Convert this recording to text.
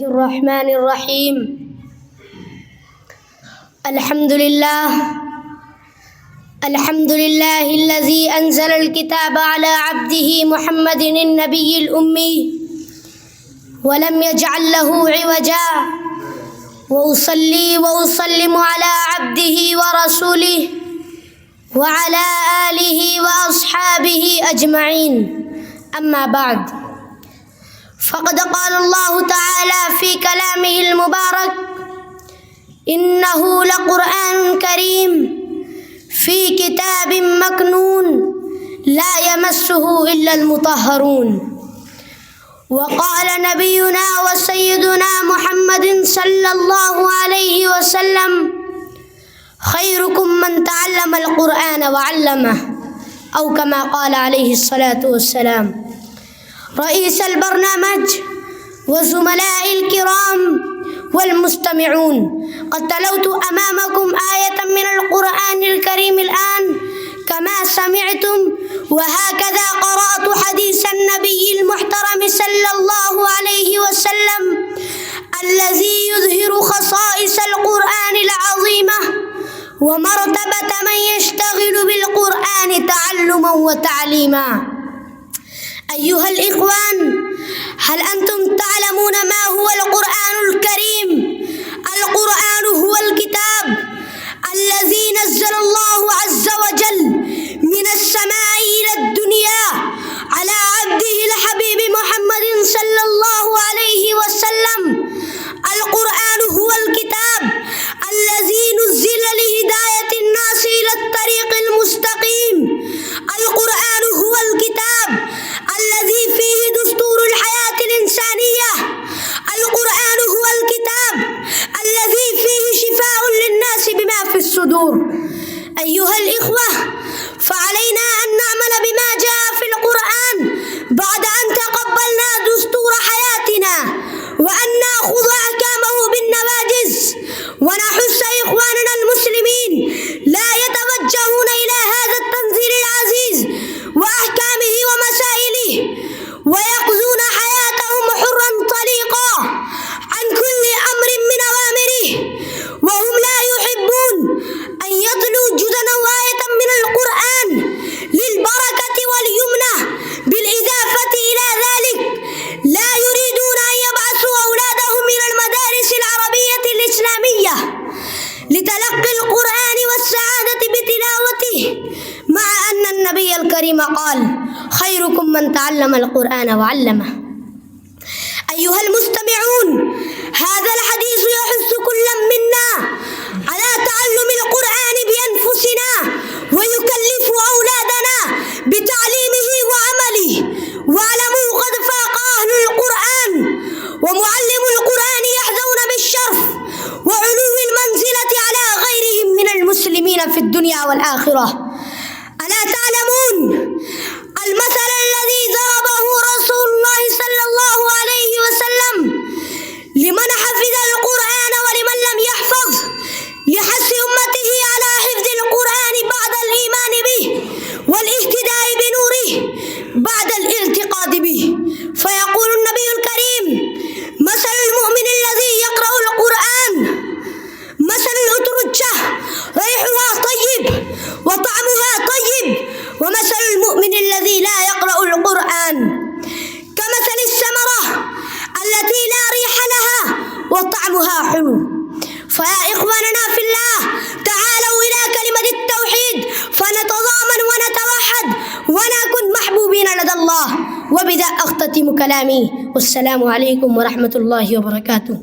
الرحمن الرحيم. الحمد لله الذي أنزل الكتاب على عبده محمد النبي الأمي ولم يجعل له عوجا، وأصلي وأسلم على عبده ورسوله وعلى آله وأصحابه أجمعين. أما بعد، فقد قال الله تعالى في كلامه المبارك: إنه لقرآن كريم في كتاب مكنون لا يمسه إلا المطهرون. وقال نبينا وسيدنا محمد صلى الله عليه وسلم: خيركم من تعلم القرآن وعلمه، أو كما قال عليه الصلاة والسلام. رئيس البرنامج وزملاء الكرام والمستمعون، قد تلوت أمامكم آية من القرآن الكريم الآن كما سمعتم، وهكذا قرأت حديث النبي المحترم صلى الله عليه وسلم الذي يظهر خصائص القرآن العظيمة ومرتبة من يشتغل بالقرآن تعلما وتعليما. أيها الإخوان، هل أنتم تعلمون ما هو القرآن الكريم؟ القرآن هو الكتاب الذي نزل الله عز وجل من السماء إلى الدنيا على عبده الحبيب محمد صلى الله عليه وسلم. القرآن هو الكتاب الذي نزل لهداية الناس إلى الطريق المستقيم. القرآن هو الكتاب الذي فيه دستور الحياة الإنسانية. القرآن هو الكتاب الذي فيه شفاء للناس بما في الصدور. أيها الإخوة، فعلينا أن نعمل بما جاء في القرآن بعد أن تقبلنا دستور حياتنا، وأن نأخذ أحكامه بالنواجذ، ونحث إخواننا المسلمين لا يتوجهون إلى هذا التنزيل العزيز وأحكامه ومسائله ويقضون حياتهم حرا طليقا عن كل أمر من أوامره، وهم لا يحبون أن يتلوا جزءا أو آية من القرآن للبركة واليمنة. بالإضافة إلى ذلك، لا يريدون أن يبعثوا أولادهم إلى المدارس العربية الإسلامية لتلقي القرآن والسعادة بتلاوته، مع أن النبي الكريم قال: خيركم من تعلم القرآن وعلمه. أيها المستمعون، هذا الحديث يحث كل منا على تعلم القرآن بأنفسنا، ويكلف أولادنا بتعليمه وعمله. واعلموا قد فاق أهل القرآن، ومعلم القرآن يحظون بالشرف وعلو المنزلة على غيرهم من المسلمين في الدنيا والآخرة. ألا تعلمون المثل الذي ضربه رسول الله صلى الله عليه وسلم لمن حفظ القرآن ولمن لم يحفظ، لحث أمته على حفظ القرآن بعد الإيمان به والاهتداء بنوره بعد الالتقاط به. فيقول النبي الكريم: مثل المؤمن الذي يقرأ القرآن مثل الأترجة، ريحها طيب وطعمها طيب، ومثل المؤمن الذي لا يقرأ القرآن كمثل الثمرة التي لا ريح لها وطعمها حلو. فيا إخواننا في الله، تعالوا إلى كلمة التوحيد فنتضامن ونتوحد ونكن محبوبين لدى الله. وبذا أختتم كلامي، والسلام عليكم ورحمة الله وبركاته.